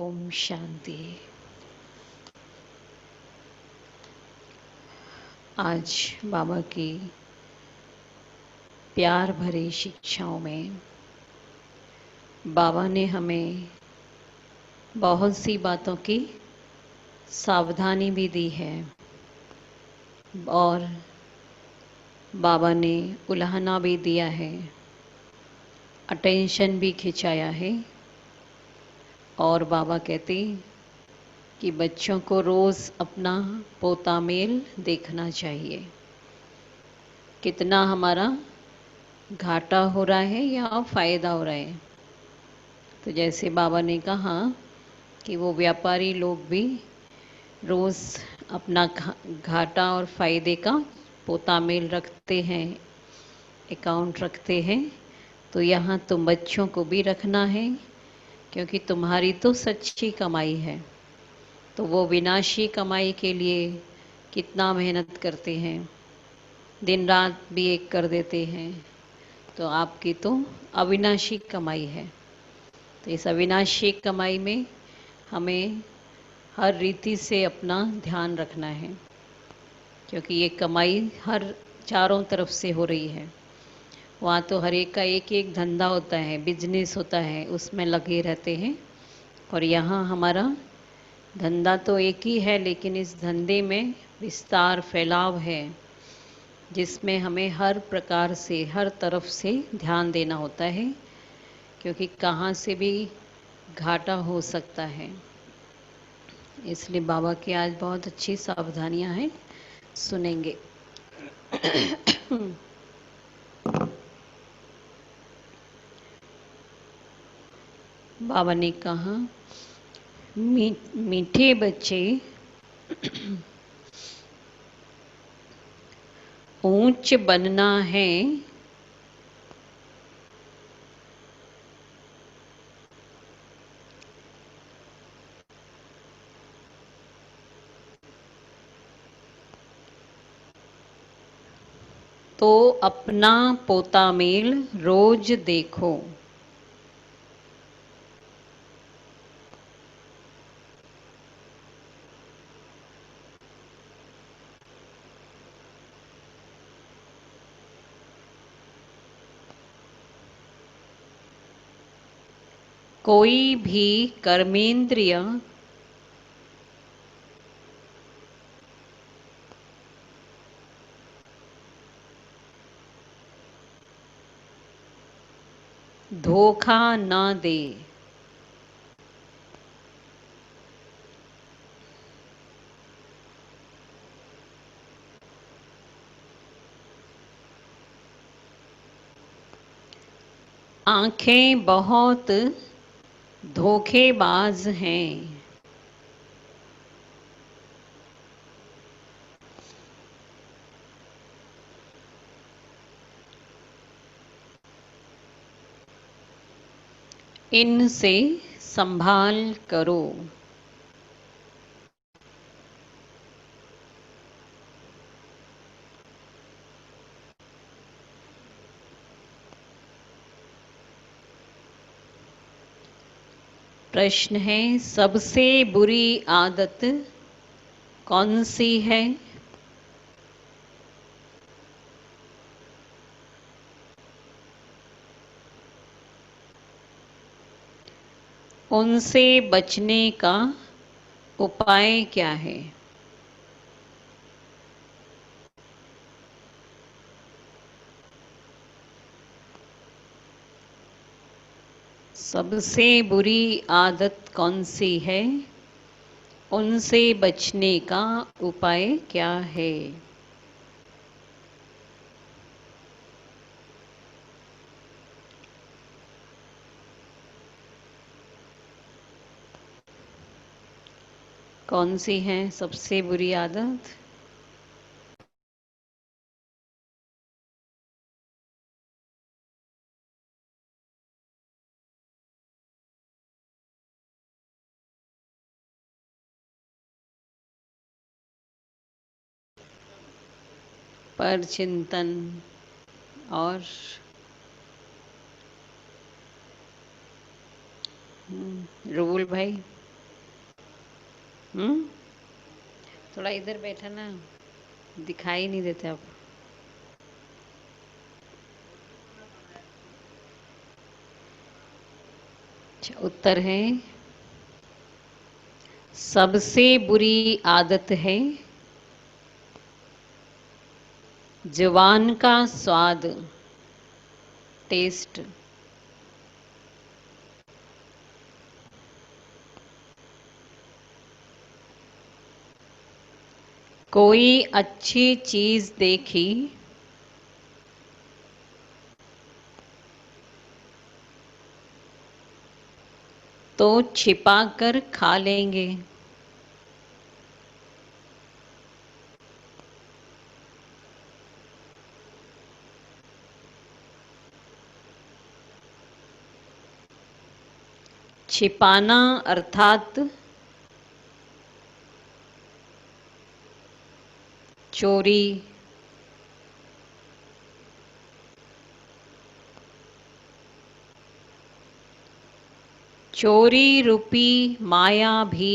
ओम शांति। आज बाबा की प्यार भरी शिक्षाओं में बाबा ने हमें बहुत सी बातों की सावधानी भी दी है और बाबा ने उलाहना भी दिया है, अटेंशन भी खिंचाया है। और बाबा कहते कि बच्चों को रोज़ अपना पोता मेल देखना चाहिए, कितना हमारा घाटा हो रहा है या फ़ायदा हो रहा है। तो जैसे बाबा ने कहा कि वो व्यापारी लोग भी रोज़ अपना घाटा और फ़ायदे का पोता मेल रखते हैं, अकाउंट रखते हैं। तो यहाँ तुम बच्चों को भी रखना है, क्योंकि तुम्हारी तो सच्ची कमाई है। तो वो विनाशी कमाई के लिए कितना मेहनत करते हैं, दिन रात भी एक कर देते हैं। तो आपकी तो अविनाशी कमाई है। तो इस अविनाशी कमाई में हमें हर रीति से अपना ध्यान रखना है, क्योंकि ये कमाई हर चारों तरफ से हो रही है। वहाँ तो हर एक का एक एक धंधा होता है, बिजनेस होता है, उसमें लगे रहते हैं। और यहाँ हमारा धंधा तो एक ही है, लेकिन इस धंधे में विस्तार फैलाव है, जिसमें हमें हर प्रकार से हर तरफ से ध्यान देना होता है, क्योंकि कहाँ से भी घाटा हो सकता है। इसलिए बाबा की आज बहुत अच्छी सावधानियां हैं, सुनेंगे। बाबा ने कहा, मीठे बच्चे ऊंच बनना है तो अपना पोता मेल रोज देखो। कोई भी कर्मेंद्रिय धोखा न दे। आंखें बहुत धोखेबाज हैं। इनसे संभाल करो। प्रश्न है, सबसे बुरी आदत कौन सी है? उनसे बचने का उपाय क्या है? सबसे बुरी आदत कौन सी है? उनसे बचने का उपाय क्या है? कौन सी है सबसे बुरी आदत? पर चिंतन और रूल भाई। हम्म, थोड़ा इधर बैठा ना, दिखाई नहीं देते आप। अच्छा, उत्तर है सबसे बुरी आदत है जवान का स्वाद, टेस्ट। कोई अच्छी चीज देखी तो छिपा कर खा लेंगे। छिपाना अर्थात चोरी। चोरी रूपी माया भी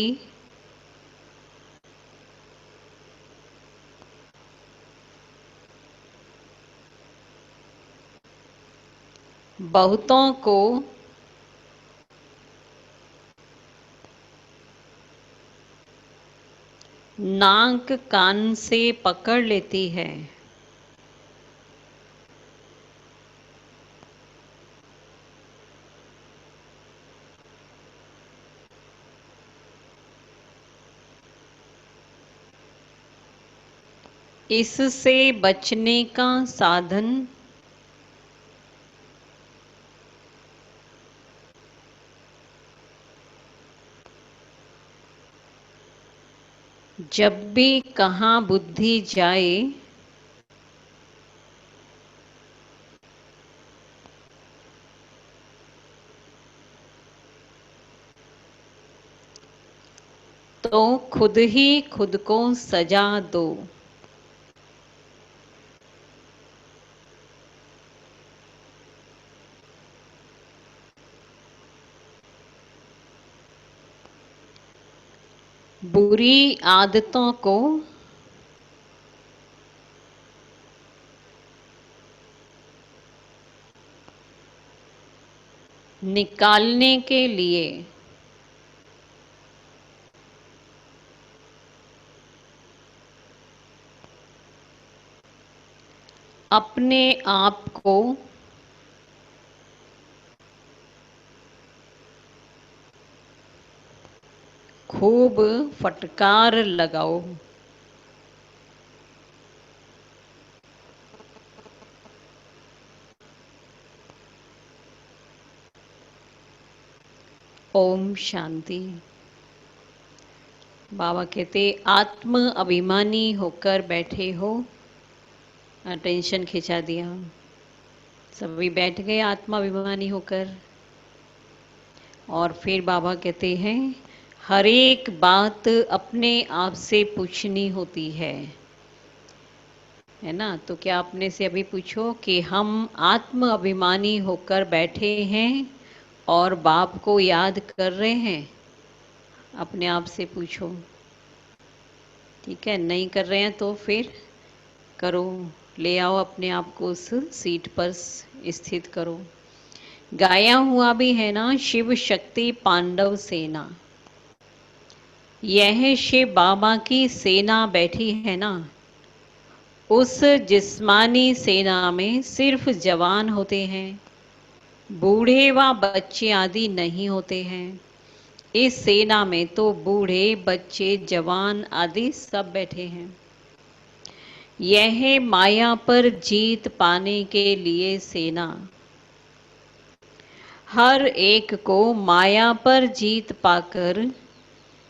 बहुतों को नाक कान से पकड़ लेती है। इससे बचने का साधन जब भी कहाँ बुद्धि जाए तो खुद ही खुद को सजा दो। बुरी आदतों को निकालने के लिए अपने आप को खूब फटकार लगाओ। ओम शांति। बाबा कहते आत्म अभिमानी होकर बैठे हो, अटेंशन खिंचा दिया, सभी बैठ गए आत्माभिमानी होकर। और फिर बाबा कहते हैं हर एक बात अपने आप से पूछनी होती है ना। तो क्या अपने से अभी पूछो कि हम आत्म अभिमानी होकर बैठे हैं और बाप को याद कर रहे हैं? अपने आप से पूछो। ठीक है, नहीं कर रहे हैं तो फिर करो, ले आओ अपने आप को उस सीट पर स्थित करो। गाया हुआ भी है ना, शिव शक्ति पांडव सेना। यह शिव बाबा की सेना बैठी है ना, उस जिस्मानी सेना में सिर्फ जवान होते हैं, बूढ़े व बच्चे आदि नहीं होते हैं। इस सेना में तो बूढ़े बच्चे जवान आदि सब बैठे हैं। यह माया पर जीत पाने के लिए सेना, हर एक को माया पर जीत पाकर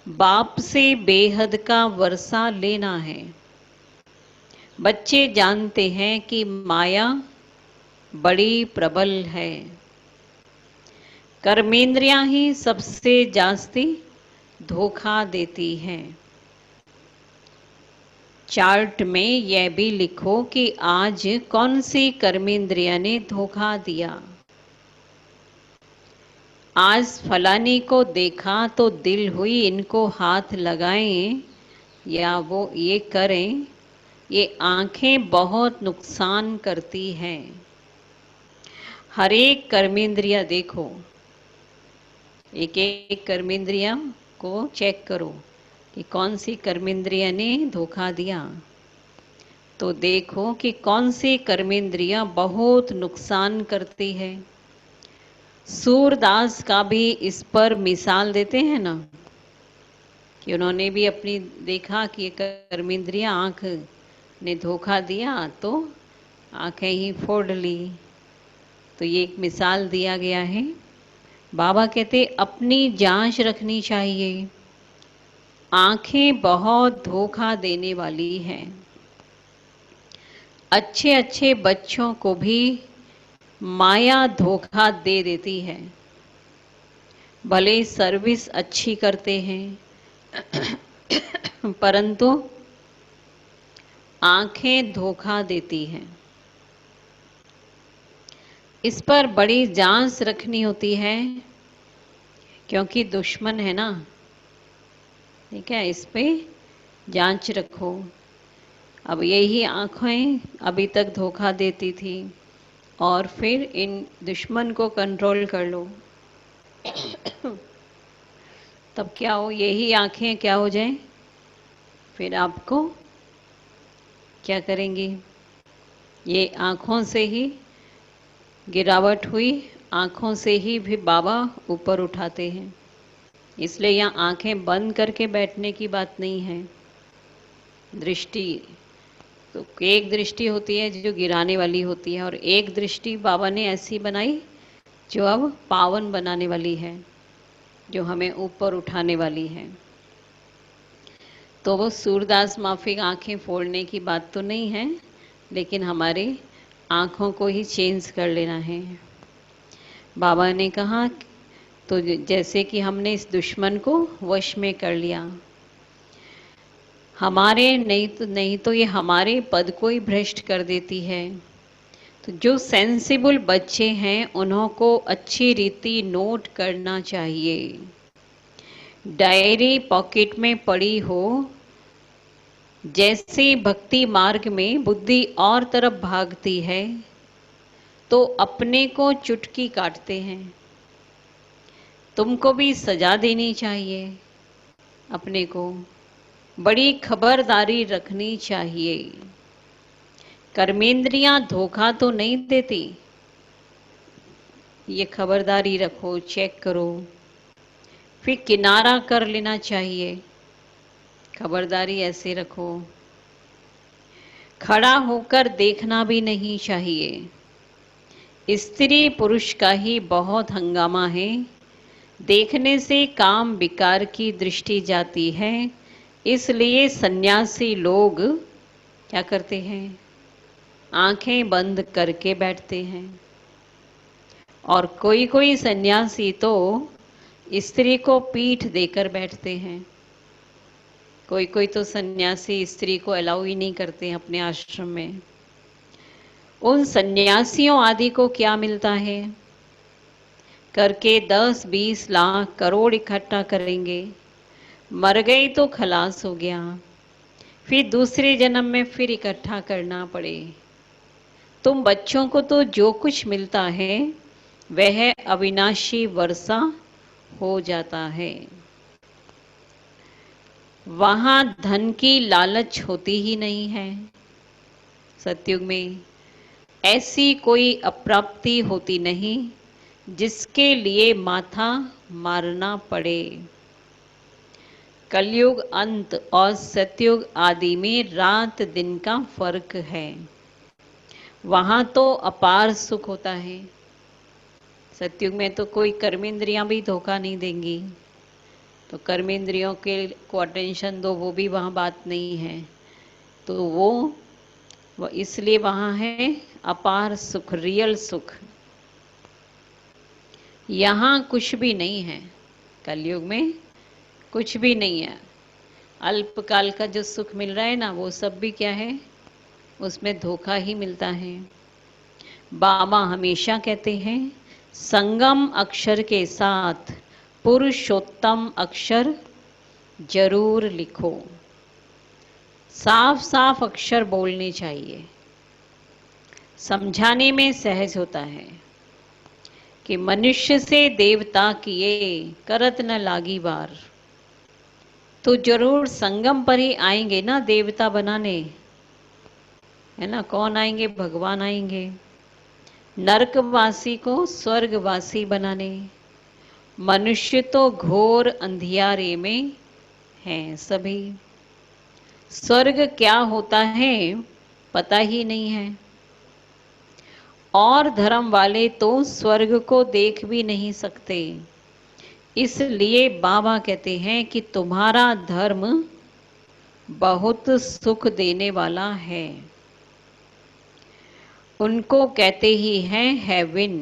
बाप से बेहद का वर्षा लेना है। बच्चे जानते हैं कि माया बड़ी प्रबल है, कर्मेंद्रियां ही सबसे जास्ती धोखा देती हैं। चार्ट में यह भी लिखो कि आज कौन सी कर्मेंद्रिया ने धोखा दिया। आज फलानी को देखा तो दिल हुई इनको हाथ लगाएं, या वो ये करें, ये आंखें बहुत नुकसान करती हैं। हर एक कर्मेंद्रिया देखो, एक एक कर्मेंद्रिया को चेक करो कि कौन सी कर्मेंद्रिया ने धोखा दिया। तो देखो कि कौन सी कर्मेंद्रिया बहुत नुकसान करती है। सूरदास का भी इस पर मिसाल देते हैं ना, कि उन्होंने भी अपनी देखा कि कर्मेंद्रिया आंख ने धोखा दिया तो आंखें ही फोड़ ली। तो ये एक मिसाल दिया गया है। बाबा कहते अपनी जांच रखनी चाहिए, आंखें बहुत धोखा देने वाली हैं। अच्छे अच्छे बच्चों को भी माया धोखा दे देती है। भले सर्विस अच्छी करते हैं परंतु आंखें धोखा देती हैं। इस पर बड़ी जांच रखनी होती है, क्योंकि दुश्मन है ना। ठीक है, इस पे जांच रखो। अब यही आंखें अभी तक धोखा देती थी, और फिर इन दुश्मन को कंट्रोल कर लो तब क्या हो, यही आंखें क्या हो जाए, फिर आपको क्या करेंगी। ये आंखों से ही गिरावट हुई, आंखों से ही भी बाबा ऊपर उठाते हैं। इसलिए यहाँ आंखें बंद करके बैठने की बात नहीं है। दृष्टि तो एक दृष्टि होती है जो गिराने वाली होती है, और एक दृष्टि बाबा ने ऐसी बनाई जो अब पावन बनाने वाली है, जो हमें ऊपर उठाने वाली है। तो वो सूरदास माफिक आंखें फोड़ने की बात तो नहीं है, लेकिन हमारे आंखों को ही चेंज कर लेना है। बाबा ने कहा तो जैसे कि हमने इस दुश्मन को वश में कर लिया, हमारे नहीं तो ये हमारे पद को ही भ्रष्ट कर देती है। तो जो सेंसिबल बच्चे हैं उन्हों को अच्छी रीति नोट करना चाहिए। डायरी पॉकेट में पड़ी हो, जैसे भक्ति मार्ग में बुद्धि और तरफ भागती है तो अपने को चुटकी काटते हैं। तुमको भी सजा देनी चाहिए, अपने को बड़ी खबरदारी रखनी चाहिए। कर्मेंद्रियां धोखा तो नहीं देती, ये खबरदारी रखो, चेक करो। फिर किनारा कर लेना चाहिए, खबरदारी ऐसे रखो। खड़ा होकर देखना भी नहीं चाहिए। स्त्री पुरुष का ही बहुत हंगामा है, देखने से काम विकार की दृष्टि जाती है। इसलिए सन्यासी लोग क्या करते हैं, आंखें बंद करके बैठते हैं। और कोई कोई सन्यासी तो स्त्री को पीठ देकर बैठते हैं। कोई कोई तो सन्यासी स्त्री को अलाउ ही नहीं करते हैं अपने आश्रम में। उन सन्यासियों आदि को क्या मिलता है, करके 10-20 लाख करोड़ इकट्ठा करेंगे, मर गई तो खलास हो गया, फिर दूसरे जन्म में फिर इकट्ठा करना पड़े। तुम बच्चों को तो जो कुछ मिलता है वह अविनाशी वर्षा हो जाता है। वहां धन की लालच होती ही नहीं है। सतयुग में ऐसी कोई अप्राप्ति होती नहीं जिसके लिए माथा मारना पड़े। कलयुग अंत और सतयुग आदि में रात दिन का फर्क है। वहां तो अपार सुख होता है। सतयुग में तो कोई कर्मेंद्रियां भी धोखा नहीं देंगी, तो कर्मेंद्रियों के को अटेंशन दो, वो भी वहाँ बात नहीं है। तो वो इसलिए वहाँ है अपार सुख, रियल सुख। यहाँ कुछ भी नहीं है, कलयुग में कुछ भी नहीं है। अल्पकाल का जो सुख मिल रहा है ना, वो सब भी क्या है, उसमें धोखा ही मिलता है। बाबा हमेशा कहते हैं संगम अक्षर के साथ पुरुषोत्तम अक्षर जरूर लिखो। साफ साफ अक्षर बोलने चाहिए। समझाने में सहज होता है कि मनुष्य से देवता किए करत न लागी बार। तो जरूर संगम पर ही आएंगे ना देवता बनाने, है ना। कौन आएंगे? भगवान आएंगे नरकवासी को स्वर्गवासी बनाने। मनुष्य तो घोर अंधियारे में हैं सभी। स्वर्ग क्या होता है पता ही नहीं है, और धर्म वाले तो स्वर्ग को देख भी नहीं सकते। इसलिए बाबा कहते हैं कि तुम्हारा धर्म बहुत सुख देने वाला है। उनको कहते ही हैं हेवन,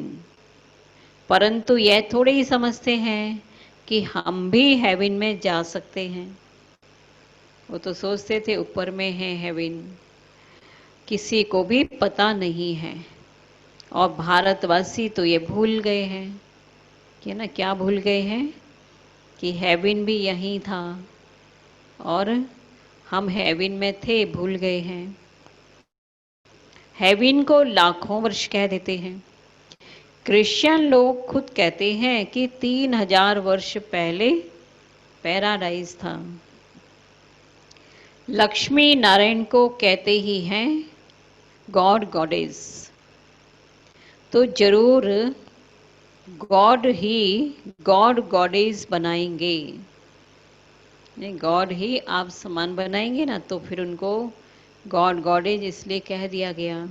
परंतु यह थोड़े ही समझते हैं कि हम भी हेवन में जा सकते हैं। वो तो सोचते थे ऊपर में है हेवन, किसी को भी पता नहीं है। और भारतवासी तो ये भूल गए हैं कि ना, क्या भूल गए हैं कि हेवन भी यहीं था और हम हेवन में थे, भूल गए हैं। हेवन को लाखों वर्ष कह देते हैं। क्रिश्चियन लोग खुद कहते हैं कि 3000 वर्ष पहले पैराडाइज था। लक्ष्मी नारायण को कहते ही हैं गॉड गॉडेस। तो जरूर गॉड ही गॉड गॉडेस बनाएंगे। नहीं, गॉड ही आप समान बनाएंगे ना, तो फिर उनको गॉड गॉडेज इसलिए कह दिया गया।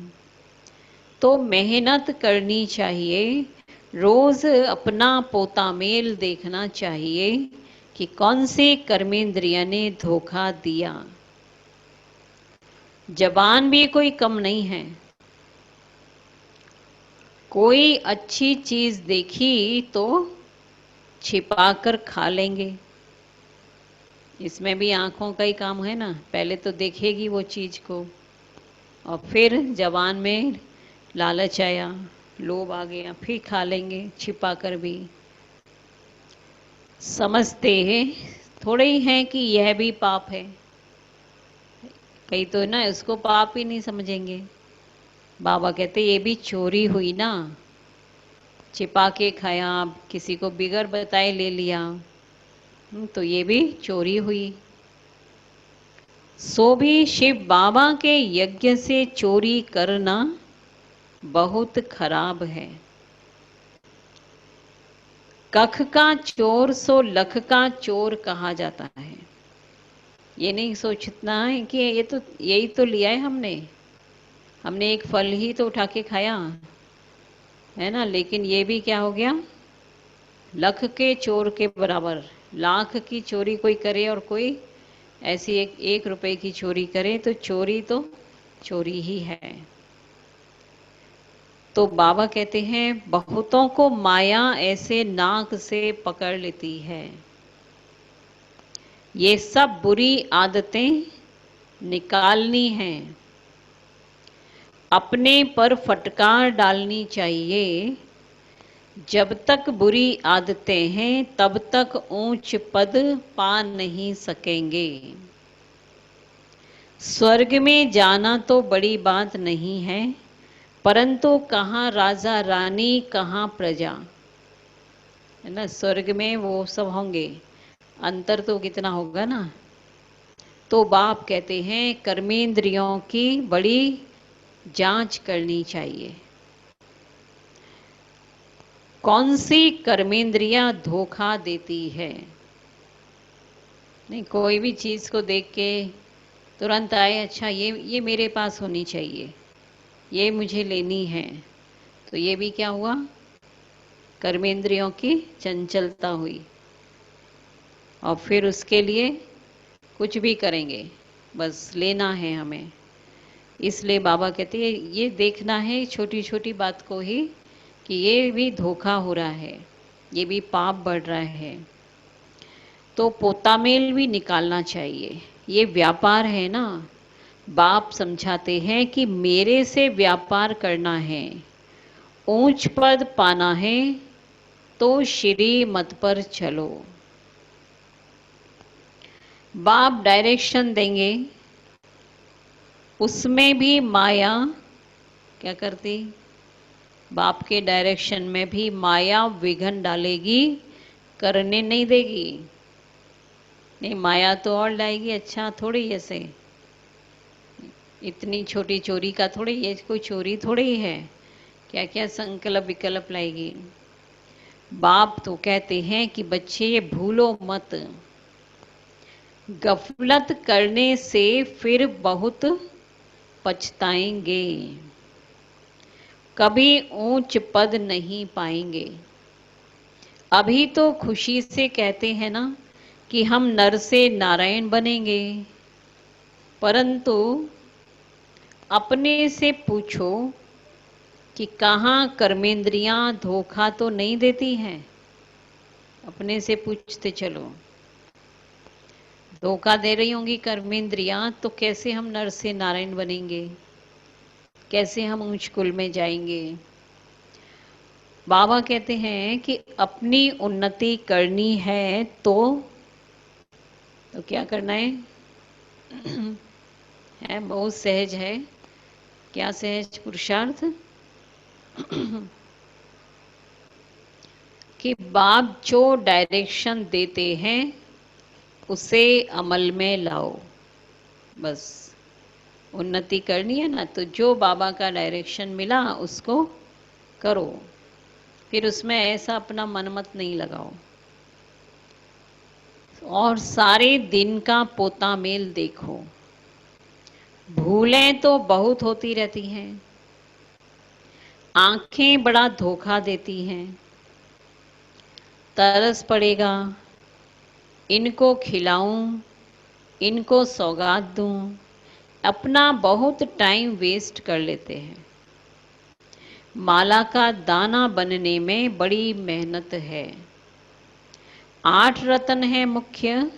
तो मेहनत करनी चाहिए, रोज अपना पोता मेल देखना चाहिए कि कौन से कर्मेंद्रिय ने धोखा दिया। जबान भी कोई कम नहीं है। कोई अच्छी चीज देखी तो छिपाकर खा लेंगे। इसमें भी आंखों का ही काम है ना, पहले तो देखेगी वो चीज को और फिर जबान में लालच आया, लोभ आ गया, फिर खा लेंगे छिपा कर भी। समझते हैं थोड़े ही हैं कि यह भी पाप है। कई तो ना इसको पाप ही नहीं समझेंगे। बाबा कहते ये भी चोरी हुई ना, छिपा के खाया, किसी को बिगर बताए ले लिया, तो ये भी चोरी हुई। सो भी शिव बाबा के यज्ञ से चोरी करना बहुत खराब है। कख का चोर सो लख का चोर कहा जाता है। ये नहीं सोचना है कि ये तो यही तो लिया है हमने एक फल ही तो उठा के खाया है ना, लेकिन ये भी क्या हो गया, लख के चोर के बराबर। लाख की चोरी कोई करे और कोई ऐसी एक रुपए की चोरी करे तो चोरी ही है। तो बाबा कहते हैं बहुतों को माया ऐसे नाक से पकड़ लेती है। ये सब बुरी आदतें निकालनी हैं, अपने पर फटकार डालनी चाहिए। जब तक बुरी आदतें हैं तब तक ऊंच पद पा नहीं सकेंगे। स्वर्ग में जाना तो बड़ी बात नहीं है, परंतु कहाँ राजा रानी कहाँ प्रजा, है ना। स्वर्ग में वो सब होंगे, अंतर तो कितना होगा ना। तो बाप कहते हैं कर्मेंद्रियों की बड़ी जांच करनी चाहिए। कौन सी कर्मेंद्रियां धोखा देती है। नहीं, कोई भी चीज को देख के तुरंत आए, अच्छा ये मेरे पास होनी चाहिए, ये मुझे लेनी है, तो ये भी क्या हुआ, कर्मेंद्रियों की चंचलता हुई। और फिर उसके लिए कुछ भी करेंगे, बस लेना है हमें। इसलिए बाबा कहते हैं ये देखना है छोटी छोटी बात को ही कि ये भी धोखा हो रहा है, ये भी पाप बढ़ रहा है। तो पोतामेल भी निकालना चाहिए। ये व्यापार है ना। बाप समझाते हैं कि मेरे से व्यापार करना है ऊंच पद पाना है तो श्री मत पर चलो। बाप डायरेक्शन देंगे, उसमें भी माया क्या करती? बाप के डायरेक्शन में भी माया विघन डालेगी, करने नहीं देगी। नहीं, माया तो और लाएगी। अच्छा थोड़ी ऐसे, इतनी छोटी चोरी का थोड़ी, ये कोई चोरी थोड़ी ही है, क्या क्या संकल्प विकल्प लाएगी। बाप तो कहते हैं कि बच्चे ये भूलो मत, गफलत करने से फिर बहुत पछताएंगे, कभी ऊंच पद नहीं पाएंगे। अभी तो खुशी से कहते हैं ना कि हम नर से नारायण बनेंगे, परंतु अपने से पूछो कि कहाँ कर्मेंद्रियां धोखा तो नहीं देती हैं। अपने से पूछते चलो, धोखा दे रही होंगी कर्मेंद्रियां, तो कैसे हम नर से नारायण बनेंगे, कैसे हम उच्च कुल में जाएंगे। बाबा कहते हैं कि अपनी उन्नति करनी है तो क्या करना है? है बहुत सहज है। क्या सहज पुरुषार्थ? कि बाप जो डायरेक्शन देते हैं उसे अमल में लाओ। बस उन्नति करनी है ना, तो जो बाबा का डायरेक्शन मिला उसको करो, फिर उसमें ऐसा अपना मन मत नहीं लगाओ। और सारे दिन का पोता मेल देखो। भूलें तो बहुत होती रहती हैं, आंखें बड़ा धोखा देती हैं। तरस पड़ेगा, इनको खिलाऊं, इनको सौगात दूं, अपना बहुत टाइम वेस्ट कर लेते हैं। माला का दाना बनने में बड़ी मेहनत है। 8 रतन है मुख्य,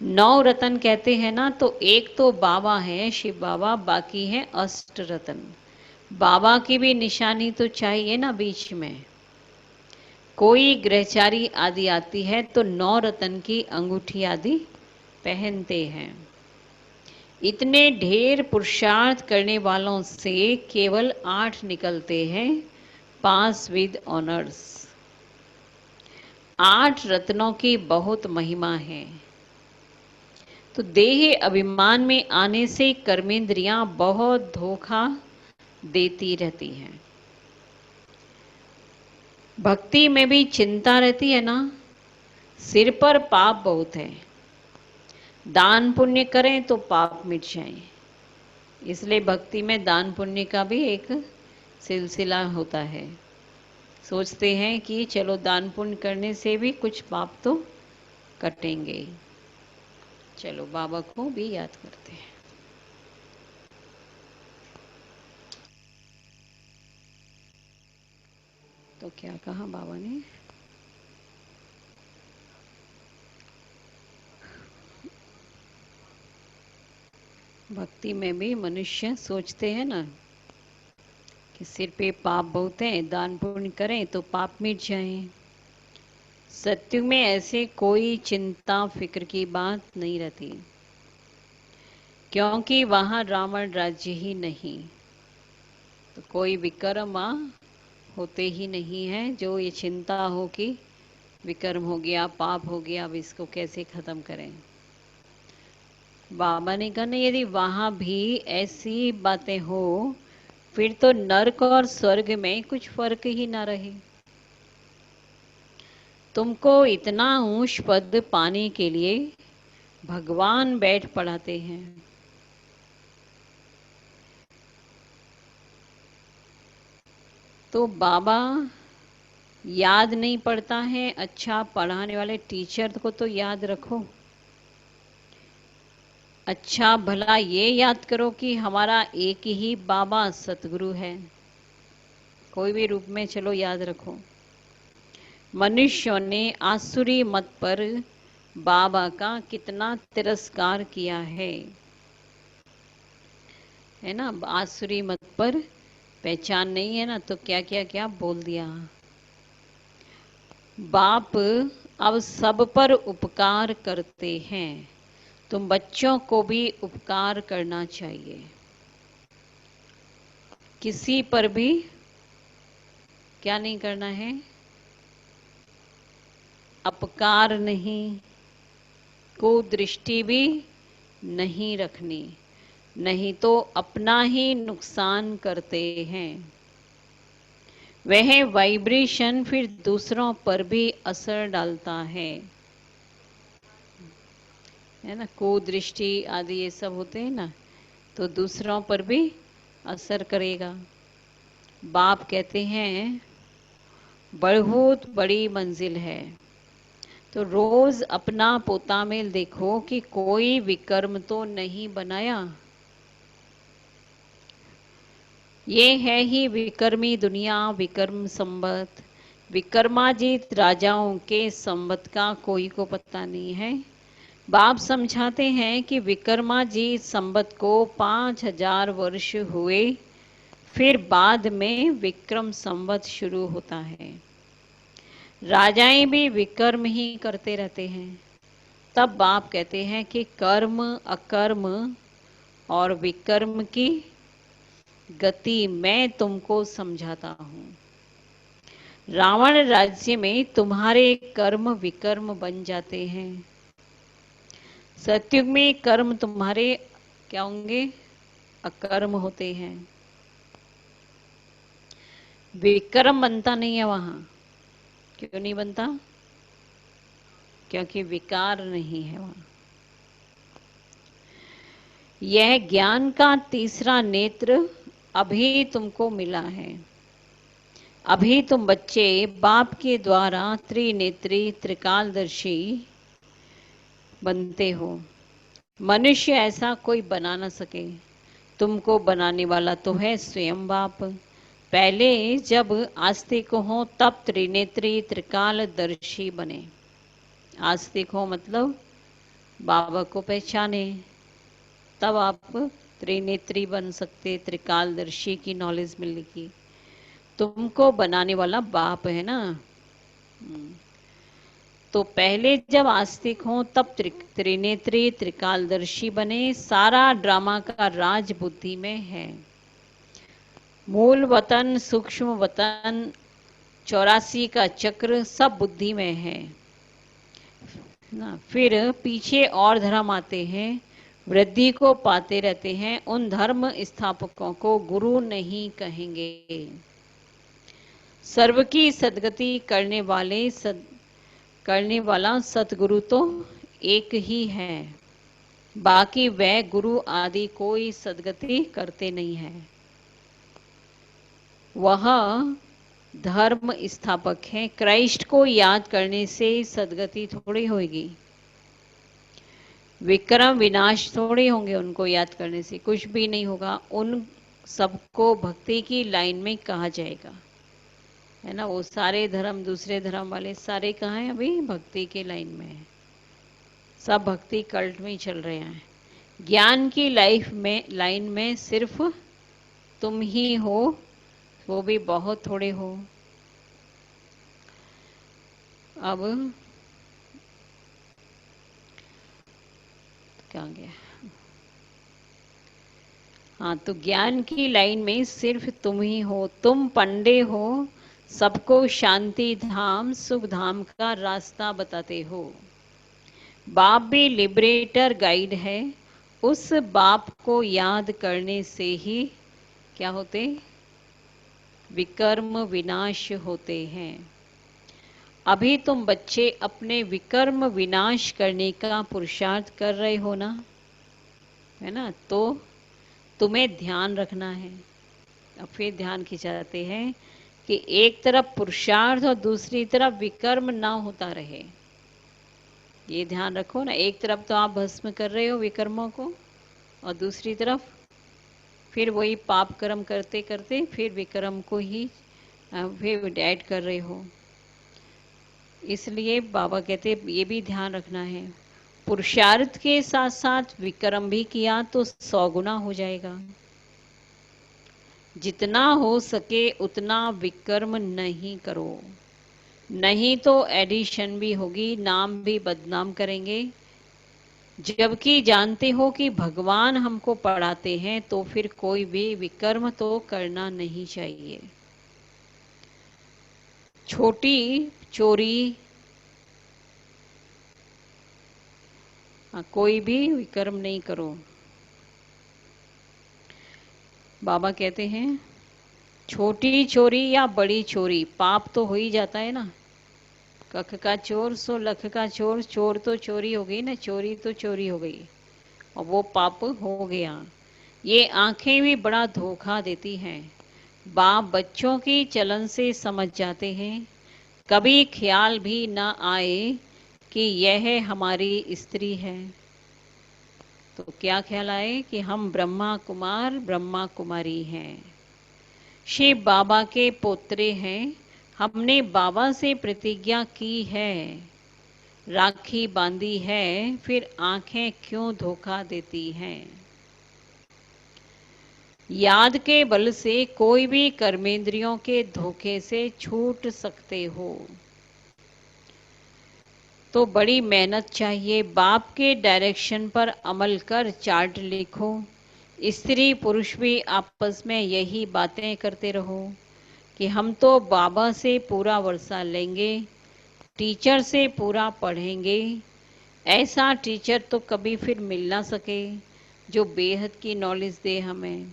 9 रतन कहते हैं ना, तो एक तो बाबा है, शिव बाबा, बाकी है अष्ट रतन। बाबा की भी निशानी तो चाहिए ना बीच में। कोई ग्रहचारी आदि आती है तो 9 रतन की अंगूठी आदि पहनते हैं। इतने ढेर पुरुषार्थ करने वालों से केवल 8 निकलते हैं पास विद ऑनर्स। 8 रत्नों की बहुत महिमा है। तो देह अभिमान में आने से कर्मेंद्रियां बहुत धोखा देती रहती हैं। भक्ति में भी चिंता रहती है ना, सिर पर पाप बहुत है, दान पुण्य करें तो पाप मिट जाए। इसलिए भक्ति में दान पुण्य का भी एक सिलसिला होता है। सोचते हैं कि चलो दान पुण्य करने से भी कुछ पाप तो कटेंगे। चलो बाबा को भी याद करते हैं। तो क्या कहा बाबा ने? भक्ति में भी मनुष्य सोचते हैं ना कि सिर पे पाप बहुत है, दान पुण्य करें तो पाप मिट जाए। सत्युग में ऐसे कोई चिंता फिक्र की बात नहीं रहती, क्योंकि वहां रावण राज्य ही नहीं, तो कोई विक्रम होते ही नहीं है जो ये चिंता हो कि विकर्म हो गया, पाप हो गया, अब इसको कैसे खत्म करें। बाबा ने कहा नहीं, यदि वहां भी ऐसी बातें हो फिर तो नरक और स्वर्ग में कुछ फर्क ही ना रहे। तुमको इतना ऊंच पद पाने के लिए भगवान बैठ पढ़ाते हैं। तो बाबा याद नहीं पड़ता है, अच्छा पढ़ाने वाले टीचर को तो याद रखो। अच्छा भला ये याद करो कि हमारा एक ही बाबा सतगुरु है, कोई भी रूप में चलो याद रखो। मनुष्यों ने आसुरी मत पर बाबा का कितना तिरस्कार किया है ना। आसुरी मत पर पहचान नहीं है ना, तो क्या क्या क्या बोल दिया। बाप अब सब पर उपकार करते हैं, तुम बच्चों को भी उपकार करना चाहिए। किसी पर भी क्या नहीं करना है, अपकार नहीं, कुदृष्टि भी नहीं रखनी, नहीं तो अपना ही नुकसान करते हैं। वह वाइब्रेशन फिर दूसरों पर भी असर डालता है ना, कुदृष्टि आदि ये सब होते हैं ना, तो दूसरों पर भी असर करेगा। बाप कहते हैं बहुत बड़ी मंजिल है, तो रोज अपना पोता मेल देखो कि कोई विकर्म तो नहीं बनाया। ये है ही विकर्मी दुनिया, विकर्म संवत। विकर्माजीत राजाओं के संवत का कोई को पता नहीं है। बाप समझाते हैं कि विकर्माजीत संवत को 5000 वर्ष हुए, फिर बाद में विक्रम संवत शुरू होता है। राजाएं भी विकर्म ही करते रहते हैं। तब बाप कहते हैं कि कर्म अकर्म और विकर्म की गति मैं तुमको समझाता हूँ। रावण राज्य में तुम्हारे कर्म विकर्म बन जाते हैं। सतयुग में कर्म तुम्हारे क्या होंगे, अकर्म होते हैं। विक्रम बनता नहीं है वहां। क्यों नहीं बनता? क्योंकि विकार नहीं है वहां। यह ज्ञान का तीसरा नेत्र अभी तुमको मिला है। अभी तुम बच्चे बाप के द्वारा त्रिनेत्री त्रिकालदर्शी बनते हो। मनुष्य ऐसा कोई बना न सके, तुमको बनाने वाला तो है स्वयं बाप। पहले जब आस्तिक हो तब त्रिनेत्री त्रिकालदर्शी बने। आस्तिक हो मतलब बाबा को पहचाने, तब आप त्रिनेत्री बन सकते, त्रिकालदर्शी की नॉलेज मिलेगी। तुमको बनाने वाला बाप है ना। तो पहले जब आस्तिक हो तब त्रिनेत्री त्रिकालदर्शी बने। सारा ड्रामा का राज बुद्धि में है। मूल वतन, सूक्ष्म वतन, 84 का चक्र सब बुद्धि में है ना। फिर पीछे और धर्म आते हैं, वृद्धि को पाते रहते हैं। उन धर्म स्थापकों को गुरु नहीं कहेंगे। सर्व की सदगति करने वाला सतगुरु तो एक ही है। बाकी वह गुरु आदि कोई सदगति करते नहीं है। वह धर्म स्थापक है। क्राइस्ट को याद करने से सदगति थोड़ी होगी, विक्रम विनाश थोड़े होंगे। उनको याद करने से कुछ भी नहीं होगा। उन सबको भक्ति की लाइन में कहा जाएगा, है ना। वो सारे धर्म, दूसरे धर्म वाले सारे कहाँ हैं? अभी भक्ति के लाइन में है। सब भक्ति कल्ट में ही चल रहे हैं। ज्ञान की लाइन में सिर्फ तुम ही हो, वो भी बहुत थोड़े हो। अब क्या गया? हाँ, तो ज्ञान की लाइन में सिर्फ तुम ही हो। तुम पंडे हो, सबको शांति धाम सुख धाम का रास्ता बताते हो। बाप भी लिबरेटर गाइड है। उस बाप को याद करने से ही क्या होते? विकर्म विनाश होते हैं। अभी तुम बच्चे अपने विकर्म विनाश करने का पुरुषार्थ कर रहे हो ना, है ना। तो तुम्हें ध्यान रखना है। अब फिर ध्यान खिंचाते हैं कि एक तरफ पुरुषार्थ और दूसरी तरफ विकर्म ना होता रहे। ये ध्यान रखो ना। एक तरफ तो आप भस्म कर रहे हो विकर्मों को, और दूसरी तरफ फिर वही पाप कर्म करते करते फिर विक्रम को ही फिर ऐड कर रहे हो। इसलिए बाबा कहते ये भी ध्यान रखना है, पुरुषार्थ के साथ साथ विक्रम भी किया तो 100 गुना हो जाएगा। जितना हो सके उतना विकर्म नहीं करो, नहीं तो एडिशन भी होगी, नाम भी बदनाम करेंगे। जबकि जानते हो कि भगवान हमको पढ़ाते हैं, तो फिर कोई भी विकर्म तो करना नहीं चाहिए। छोटी चोरी, कोई भी विकर्म नहीं करो। बाबा कहते हैं छोटी चोरी या बड़ी चोरी पाप तो हो ही जाता है ना। कख का चोर सो लख का चोर, चोर तो चोरी हो गई ना, चोरी तो चोरी हो गई और वो पाप हो गया। ये आंखें भी बड़ा धोखा देती हैं। बाप बच्चों की चलन से समझ जाते हैं। कभी ख्याल भी न आए कि यह हमारी स्त्री है, तो क्या ख्याल आए कि हम ब्रह्मा कुमार ब्रह्मा कुमारी हैं, शिव बाबा के पोत्रे हैं। हमने बाबा से प्रतिज्ञा की है, राखी बांधी है, फिर आंखें क्यों धोखा देती हैं। याद के बल से कोई भी कर्मेंद्रियों के धोखे से छूट सकते हो, तो बड़ी मेहनत चाहिए। बाप के डायरेक्शन पर अमल कर चार्ट लिखो। स्त्री पुरुष भी आपस में यही बातें करते रहो कि हम तो बाबा से पूरा वर्षा लेंगे, टीचर से पूरा पढ़ेंगे। ऐसा टीचर तो कभी फिर मिल ना सके जो बेहद की नॉलेज दे हमें।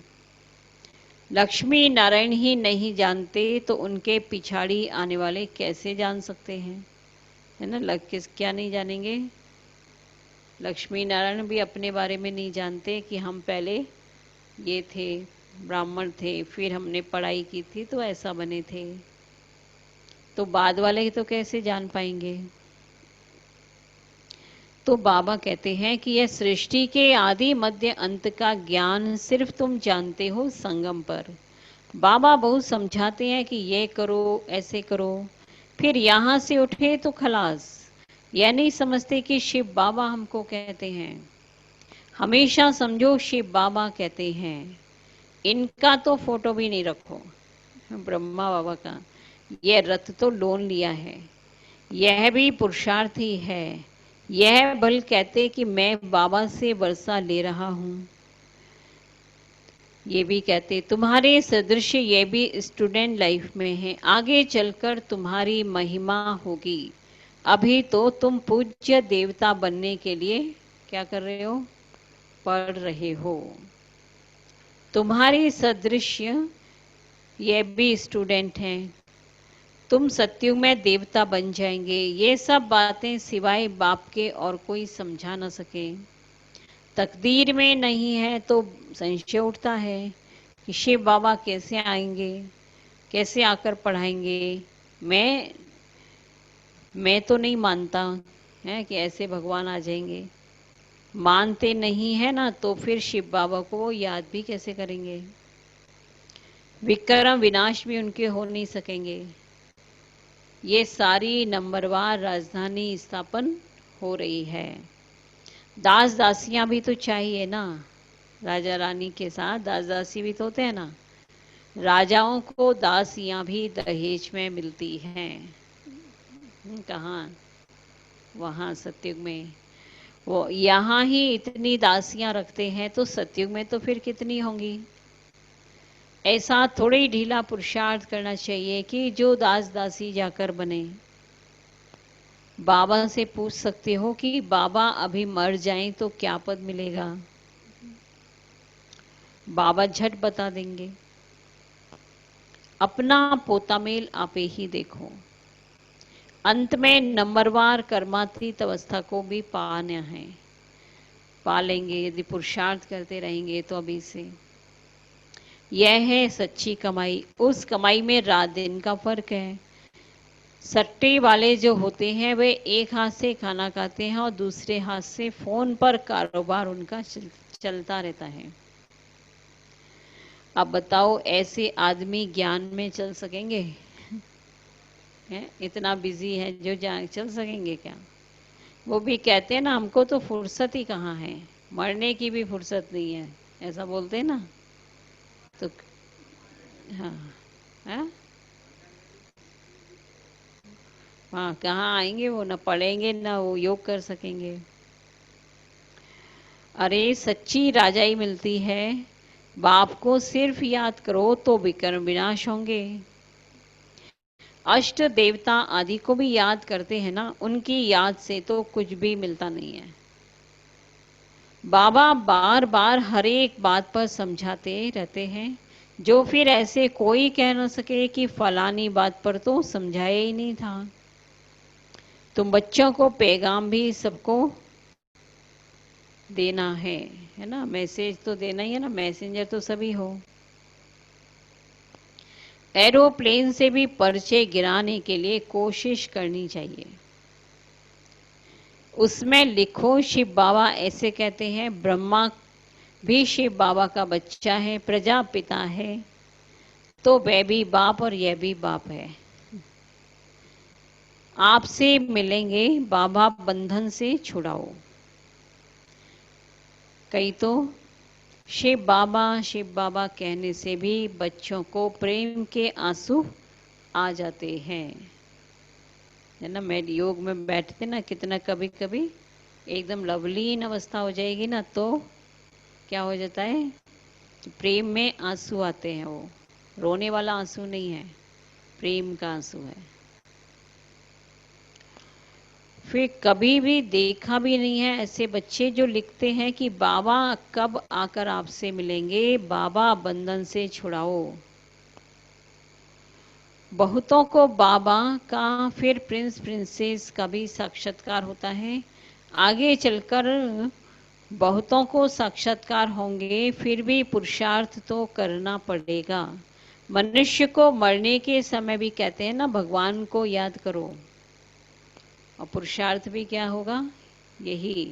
लक्ष्मी नारायण ही नहीं जानते तो उनके पिछाड़ी आने वाले कैसे जान सकते हैं, है ना। किस क्या नहीं जानेंगे। लक्ष्मी नारायण भी अपने बारे में नहीं जानते कि हम पहले ये थे, ब्राह्मण थे, फिर हमने पढ़ाई की थी तो ऐसा बने थे। तो बाद वाले तो कैसे जान पाएंगे। तो बाबा कहते हैं कि यह सृष्टि के आदि मध्य अंत का ज्ञान सिर्फ तुम जानते हो संगम पर। बाबा बहुत समझाते हैं कि ये करो ऐसे करो, फिर यहाँ से उठे तो खलास। यह नहीं समझते कि शिव बाबा हमको कहते हैं। हमेशा समझो शिव बाबा कहते हैं। इनका तो फोटो भी नहीं रखो, ब्रह्मा बाबा का। यह रथ तो लोन लिया है, यह भी पुरुषार्थ ही है। यह बल कहते कि मैं बाबा से वर्षा ले रहा हूँ। ये भी कहते तुम्हारे सदृश ये भी स्टूडेंट लाइफ में है, आगे चलकर तुम्हारी महिमा होगी। अभी तो तुम पूज्य देवता बनने के लिए क्या कर रहे हो, पढ़ रहे हो। तुम्हारी सदृश्य ये भी स्टूडेंट हैं, तुम सत्युग में देवता बन जाएंगे। ये सब बातें सिवाय बाप के और कोई समझा न सके। तकदीर में नहीं है तो संशय उठता है कि शिव बाबा कैसे आएंगे, कैसे आकर पढ़ाएंगे। मैं तो नहीं मानता है कि ऐसे भगवान आ जाएंगे। मानते नहीं है ना, तो फिर शिव बाबा को वो याद भी कैसे करेंगे। विक्रम विनाश भी उनके हो नहीं सकेंगे। ये सारी नंबरवार राजधानी स्थापन हो रही है। दास दासियां भी तो चाहिए ना, राजा रानी के साथ दास दासी भी तो होते हैं ना। राजाओं को दासियां भी दहेज में मिलती हैं। कहाँ, वहाँ सतयुग में। वो यहाँ ही इतनी दासियां रखते हैं तो सतयुग में तो फिर कितनी होंगी। ऐसा थोड़ी ढीला पुरुषार्थ करना चाहिए कि जो दास दासी जाकर बने। बाबा से पूछ सकते हो कि बाबा अभी मर जाएं तो क्या पद मिलेगा। बाबा झट बता देंगे। अपना पोतामेल आपे ही देखो। अंत में नंबरवार कर्मातीत अवस्था को भी पाना है, पा लेंगे यदि पुरुषार्थ करते रहेंगे तो अभी से। यह है सच्ची कमाई। उस कमाई में रात दिन का फर्क है। सट्टे वाले जो होते हैं वे एक हाथ से खाना खाते हैं और दूसरे हाथ से फोन पर कारोबार उनका चलता रहता है। अब बताओ ऐसे आदमी ज्ञान में चल सकेंगे हैं? इतना बिजी है जो चल सकेंगे क्या। वो भी कहते हैं ना हमको तो फुर्सत ही कहाँ है, मरने की भी फुर्सत नहीं है, ऐसा बोलते हैं ना। तो हाँ। हाँ। हाँ, कहाँ आएंगे वो, ना पढ़ेंगे ना वो योग कर सकेंगे। अरे सच्ची राजाई मिलती है। बाप को सिर्फ याद करो तो विकर्म विनाश होंगे। अष्ट देवता आदि को भी याद करते हैं ना, उनकी याद से तो कुछ भी मिलता नहीं है। बाबा बार बार हर एक बात पर समझाते रहते हैं, जो फिर ऐसे कोई कह न सके कि फलानी बात पर तो समझाया ही नहीं था। तुम बच्चों को पैगाम भी सबको देना है ना, मैसेज तो देना ही है ना, मैसेंजर तो सभी हो। एरोप्लेन से भी पर्चे गिराने के लिए कोशिश करनी चाहिए। उसमें लिखो शिव बाबा ऐसे कहते हैं, ब्रह्मा भी शिव बाबा का बच्चा है, प्रजापिता है, तो वह भी बाप और यह भी बाप है। आपसे मिलेंगे बाबा, बंधन से छुड़ाओ। कई तो शिव बाबा कहने से भी बच्चों को प्रेम के आंसू आ जाते हैं, है ना। मैं योग में बैठते ना, कितना कभी कभी एकदम लवलीन अवस्था हो जाएगी ना, तो क्या हो जाता है कि प्रेम में आंसू आते हैं। वो रोने वाला आंसू नहीं है, प्रेम का आंसू है। फिर कभी भी देखा भी नहीं है ऐसे बच्चे जो लिखते हैं कि बाबा कब आकर आपसे मिलेंगे, बाबा बंधन से छुड़ाओ। बहुतों को बाबा का फिर प्रिंस प्रिंसेस का भी साक्षात्कार होता है। आगे चलकर बहुतों को साक्षात्कार होंगे, फिर भी पुरुषार्थ तो करना पड़ेगा। मनुष्य को मरने के समय भी कहते हैं ना, भगवान को याद करो। और पुरुषार्थ भी क्या होगा, यही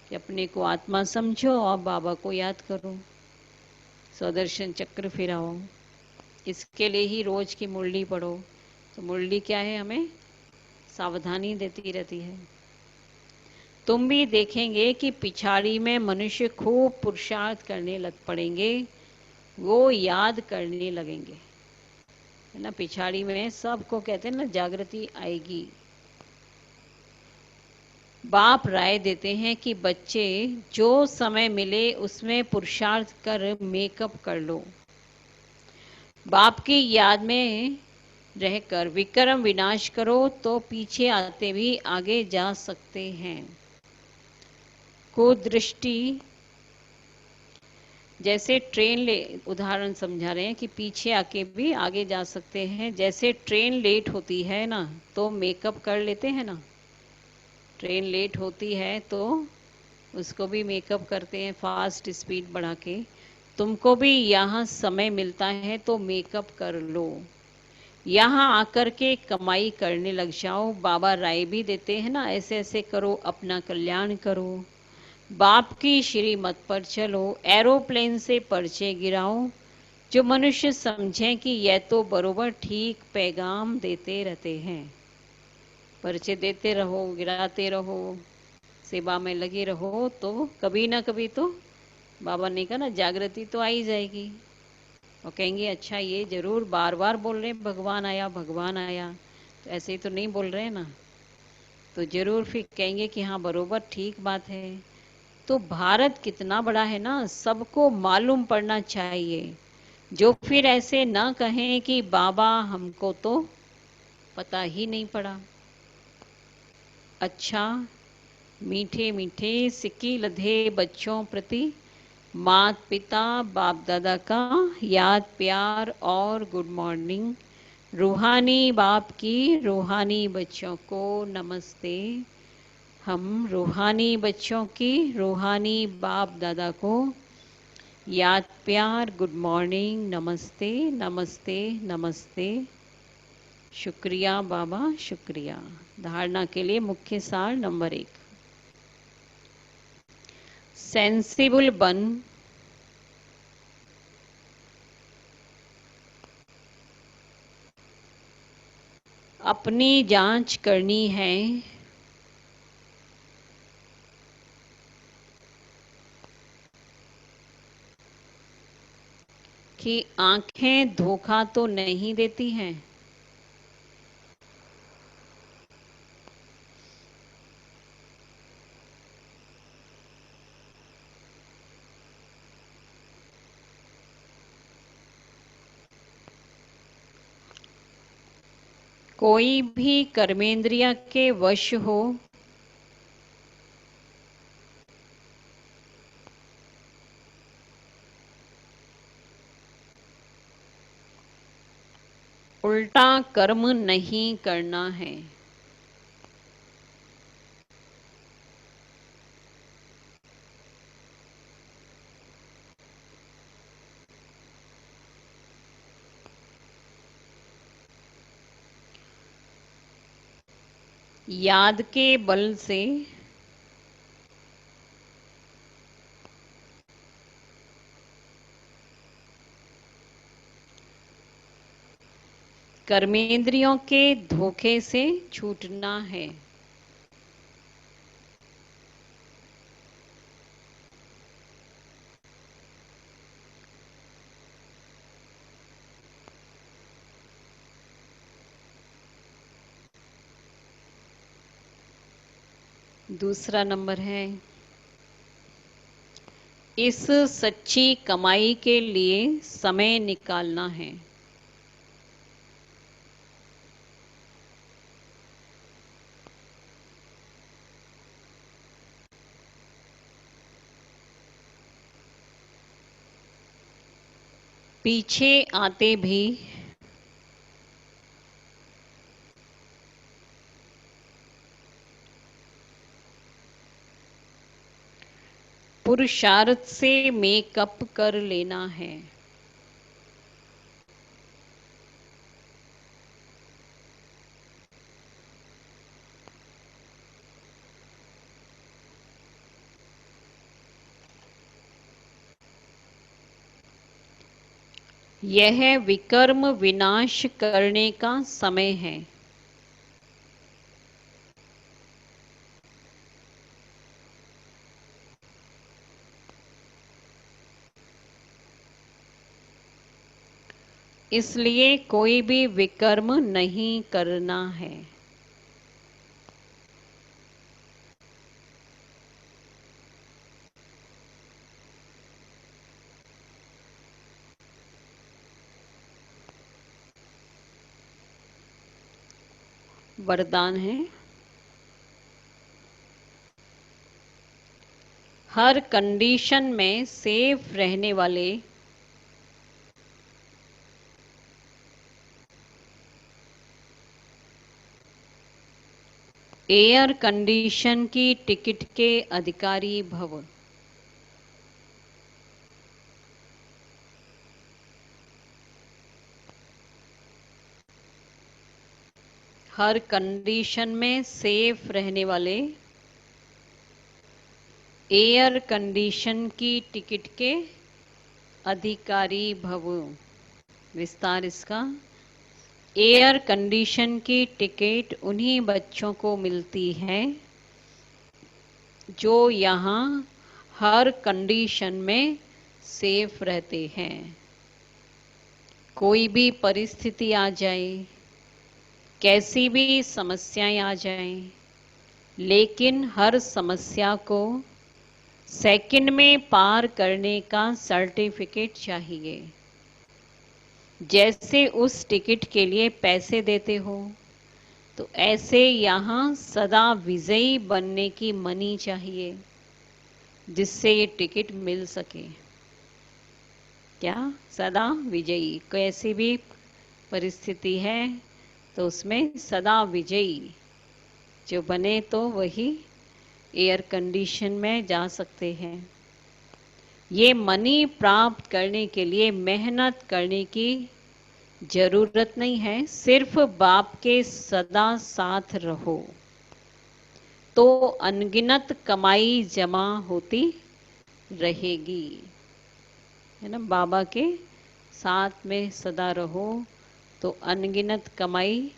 कि अपने को आत्मा समझो और बाबा को याद करो, स्वदर्शन चक्र फिराओ। इसके लिए ही रोज की मुरली पढ़ो। तो मुरली क्या है, हमें सावधानी देती रहती है। तुम भी देखेंगे कि पिछाड़ी में मनुष्य खूब पुरुषार्थ करने लग पड़ेंगे, वो याद करने लगेंगे, है ना। पिछाड़ी में सबको कहते हैं ना, जागृति आएगी। बाप राय देते हैं कि बच्चे जो समय मिले उसमें पुरुषार्थ कर मेकअप कर लो। बाप की याद में रहकर विक्रम विनाश करो तो पीछे आते भी आगे जा सकते हैं। कुदृष्टि, जैसे ट्रेन ले, उदाहरण समझा रहे हैं कि पीछे आके भी आगे जा सकते हैं। जैसे ट्रेन लेट होती है ना, तो मेकअप कर लेते हैं ना। ट्रेन लेट होती है तो उसको भी मेकअप करते हैं, फास्ट स्पीड बढ़ा के। तुमको भी यहाँ समय मिलता है तो मेकअप कर लो, यहाँ आकर के कमाई करने लग जाओ। बाबा राय भी देते हैं ना, ऐसे ऐसे करो, अपना कल्याण करो, बाप की श्रीमत पर चलो, एरोप्लेन से पर्चे गिराओ। जो मनुष्य समझें कि यह तो बरोबर ठीक पैगाम देते रहते हैं। पर्चे देते रहो, गिराते रहो, सेवा में लगे रहो, तो कभी ना कभी तो बाबा ने कहा ना, जागृति तो आ ही जाएगी। और कहेंगे अच्छा ये जरूर बार बार बोल रहे हैं भगवान आया भगवान आया, तो ऐसे ही तो नहीं बोल रहे हैं ना। तो जरूर फिर कहेंगे कि हाँ बरोबर ठीक बात है। तो भारत कितना बड़ा है ना, सबको मालूम पड़ना चाहिए। जो फिर ऐसे ना कहें कि बाबा हमको तो पता ही नहीं पड़ा। अच्छा, मीठे मीठे सिक्की लधे बच्चों प्रति मात पिता बाप दादा का याद प्यार और गुड मॉर्निंग। रूहानी बाप की रूहानी बच्चों को नमस्ते। हम रूहानी बच्चों की रूहानी बाप दादा को याद प्यार गुड मॉर्निंग, नमस्ते नमस्ते नमस्ते। शुक्रिया बाबा शुक्रिया। धारणा के लिए मुख्य सार नंबर 1, सेंसिबल बन अपनी जांच करनी है। कि आंखें धोखा तो नहीं देती हैं। कोई भी कर्मेंद्रिय के वश हो उल्टा कर्म नहीं करना है। याद के बल से कर्मेंद्रियों के धोखे से छूटना है। दूसरा नंबर है, इस सच्ची कमाई के लिए समय निकालना है। पीछे आते भी पुरुषार्थ से मेकअप कर लेना है। यह विकर्म विनाश करने का समय है। इसलिए कोई भी विकर्म नहीं करना है। वरदान है, हर कंडीशन में सेफ रहने वाले एयर कंडीशन की टिकट के अधिकारी भव। हर कंडीशन में सेफ रहने वाले एयर कंडीशन की टिकट के अधिकारी भव। विस्तार इसका, एयर कंडीशन की टिकट उन्हीं बच्चों को मिलती है जो यहाँ हर कंडीशन में सेफ रहते हैं। कोई भी परिस्थिति आ जाए, कैसी भी समस्याएं आ जाएं, लेकिन हर समस्या को सेकंड में पार करने का सर्टिफिकेट चाहिए। जैसे उस टिकट के लिए पैसे देते हो, तो ऐसे यहाँ सदा विजयी बनने की मनी चाहिए, जिससे ये टिकट मिल सके। क्या? सदा विजयी। कैसी भी परिस्थिति है तो उसमें सदा विजयी जो बने तो वही एयर कंडीशन में जा सकते हैं। ये मनी प्राप्त करने के लिए मेहनत करने की जरूरत नहीं है, सिर्फ बाप के सदा साथ रहो तो अनगिनत कमाई जमा होती रहेगी। है ना, बाबा के साथ में सदा रहो तो अनगिनत कमाई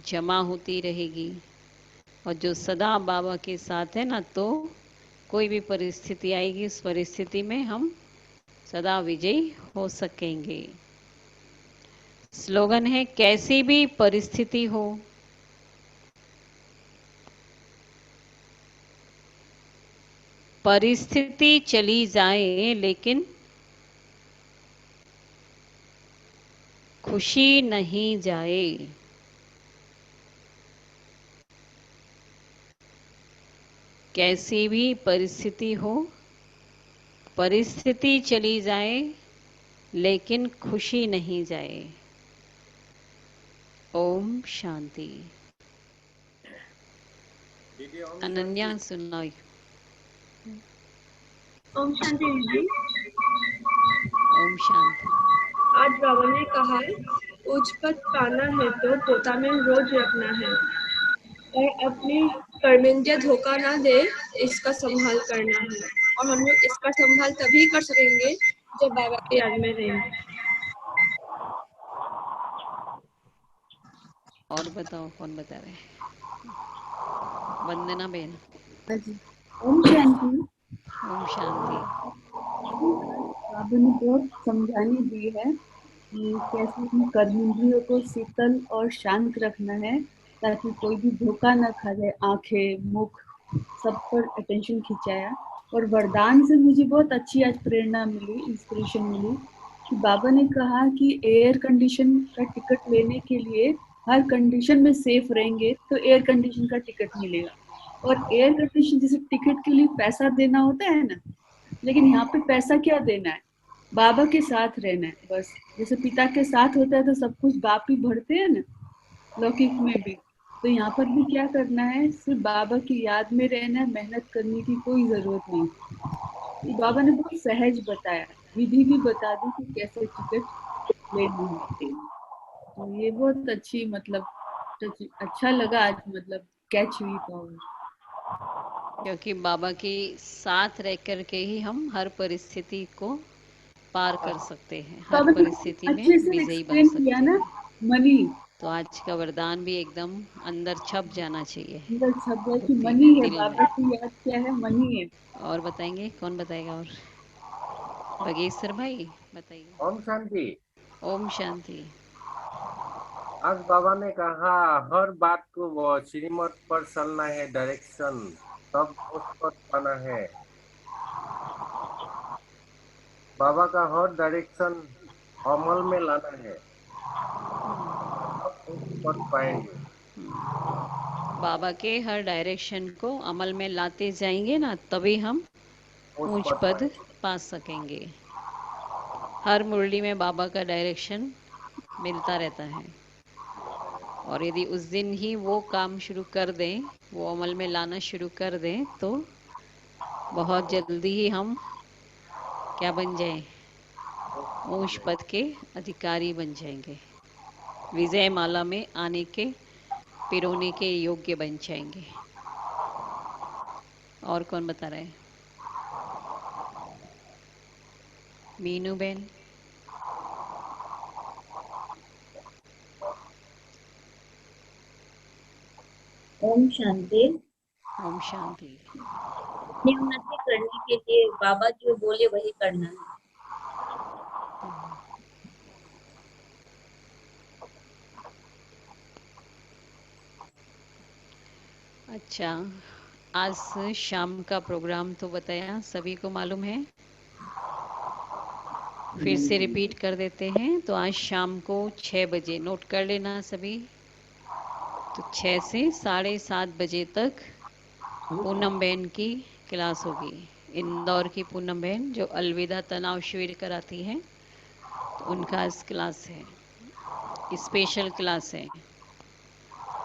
जमा होती रहेगी। और जो सदा बाबा के साथ है ना, तो कोई भी परिस्थिति आएगी, उस परिस्थिति में हम सदा विजयी हो सकेंगे। स्लोगन है, कैसी भी परिस्थिति हो, परिस्थिति चली जाए लेकिन खुशी नहीं जाए। कैसी भी परिस्थिति हो, परिस्थिति चली जाए लेकिन खुशी नहीं जाए। ओम शांति। अनन्या सुनाई। ओम शांति दीदी। ओम शांति। आज बाबा ने कहा है, उच्च पद पाना है तो पोता में रोज रखना है और अपनी कर्मेंद्रिय धोखा ना दे, इसका संभाल करना है। और हम लोग इसका संभाल तभी कर सकेंगे जब बाबा की याद में रहेंगे। और बताओ कौन बता रहे हैं? वंदना बेन। ओम शांति। ओम शांति। बाबा ने बहुत समझाने दी है कि कैसे अपने कर्मेंद्रियों को शीतल और शांत रखना है ताकि कोई भी धोखा न खा जाए। आंखें, मुख सब पर अटेंशन खिंचाया। और वरदान से मुझे बहुत अच्छी आज प्रेरणा मिली, इंस्पिरेशन मिली कि बाबा ने कहा कि एयर कंडीशन का टिकट लेने के लिए हर कंडीशन में सेफ रहेंगे तो एयर कंडीशन का टिकट मिलेगा। और एयर कंडीशन जैसे टिकट के लिए पैसा देना होता है ना, लेकिन यहाँ पे पैसा क्या देना है, बाबा के साथ रहना है बस। जैसे पिता के साथ होता है तो सब कुछ बाप ही भरते हैं ना, लौकिक में भी। तो यहाँ पर भी क्या करना है, सिर्फ बाबा की याद में रहना है, मेहनत करने की कोई जरूरत नहीं। तो बाबा ने बहुत सहज बताया, विधि भी बता दी कि कैसे टिकट लेनी है। तो ये बहुत अच्छी मतलब अच्छा लगा आज, मतलब कैच हुई पावर। क्योंकि बाबा के साथ रह कर के ही हम हर परिस्थिति को पार कर सकते हैं, हर बाबा ने परिस्थिति में अच्छे से विजयी बन एक्सप्लेन किया सकते ना, हैं। मनी तो आज का वरदान भी एकदम अंदर छप जाना चाहिए, अंदर छप गया कि दिल मनी है, दिल में। बाबा की याद क्या है, मनी है। और बताएंगे, कौन बताएगा? और बगेश्वर भाई बताइए। ओम शांति। ओम शांति। आज बाबा ने कहा, हर बात को वो श्रीमत पर चलना है, डायरेक्शन तब उस पर पाना है। बाबा का हर डायरेक्शन अमल में लाना है, तब उस पर पाएंगे। बाबा के हर डायरेक्शन को अमल में लाते जाएंगे ना, तभी हम उस ऊंच पर पद पाएंगे। पा सकेंगे। हर मुरली में बाबा का डायरेक्शन मिलता रहता है, और यदि उस दिन ही वो काम शुरू कर दें, वो अमल में लाना शुरू कर दें, तो बहुत जल्दी ही हम क्या बन जाएं? ऊंच पद के अधिकारी बन जाएंगे, विजय माला में आने के, पिरोने के योग्य बन जाएंगे। और कौन बता रहा है? मीनू बेन। ओम शांति। ओम शांति। अपनी उन्नति करने के लिए बाबा जो बोले वही करना है। अच्छा, आज शाम का प्रोग्राम तो बताया, सभी को मालूम है? फिर से रिपीट कर देते हैं। तो आज शाम को 6 बजे, नोट कर लेना सभी। तो 6 से 7:30 बजे तक पूनम बहन की क्लास होगी। इंदौर की पूनम बहन जो अलविदा तनाव शिविर कराती हैं, तो उनका आज क्लास है, स्पेशल क्लास है।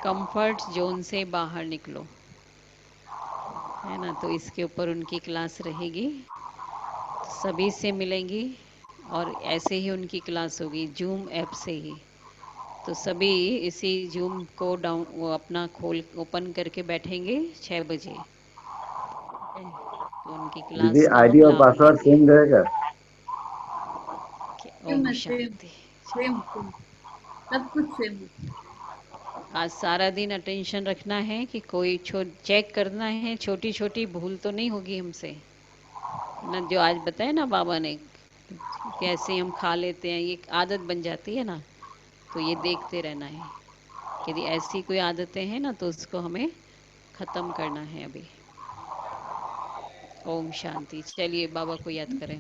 कंफर्ट जोन से बाहर निकलो, है ना? तो इसके ऊपर उनकी क्लास रहेगी, तो सभी से मिलेंगी। और ऐसे ही उनकी क्लास होगी जूम ऐप से ही। तो सभी इसी जूम को डाउन वो अपना खोल ओपन करके बैठेंगे 6 बजे। तो उनकी दीदी क्लास का हम आईडी और लाभ पासवर्ड लेंगे। सेम रहेगा? ओम सेम शांति। सेम सब कुछ सेम। आज सारा दिन अटेंशन रखना है कि कोई चेक करना है, छोटी छोटी भूल तो नहीं होगी हमसे, ना? जो आज बताया ना बाबा ने, कि ऐसे ही हम खा लेते हैं, ये एक आदत बन जाती है ना, तो ये देखते रहना है। यदि ऐसी कोई आदतें हैं ना तो उसको हमें ख़त्म करना है अभी। ओम शांति। चलिए बाबा को याद करें।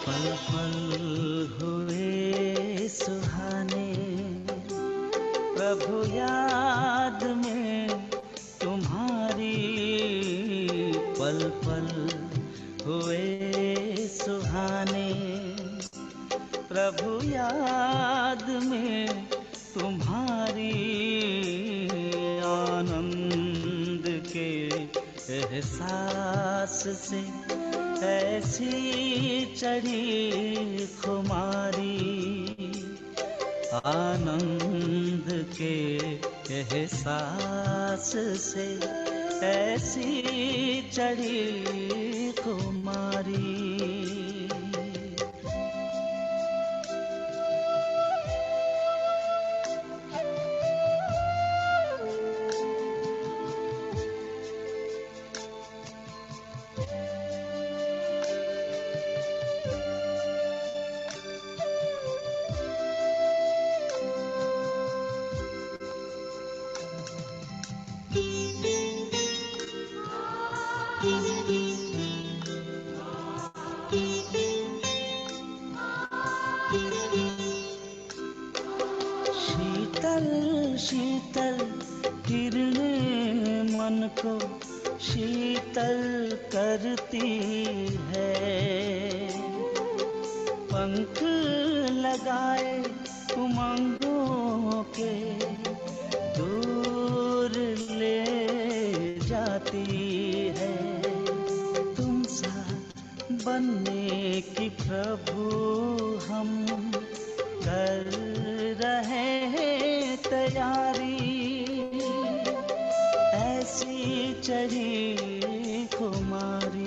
पल पल हुए सुहाने, प्रभु याद में तुम्हारी। पल पल हुए सुहाने, प्रभु याद में तुम्हारी। आनंद के एहसास से ऐसी चढ़ी खुमारी। आनंद के एहसास से ऐसी चढ़ी खुमारी। शीतल शीतल किरणें मन को शीतल करती है। पंख लगाए उमंगों के दूर ले जाती है। तुम सा बनने की प्रभु हम कर रहे हैं तैयारी। ऐसी चढ़ी खुमारी।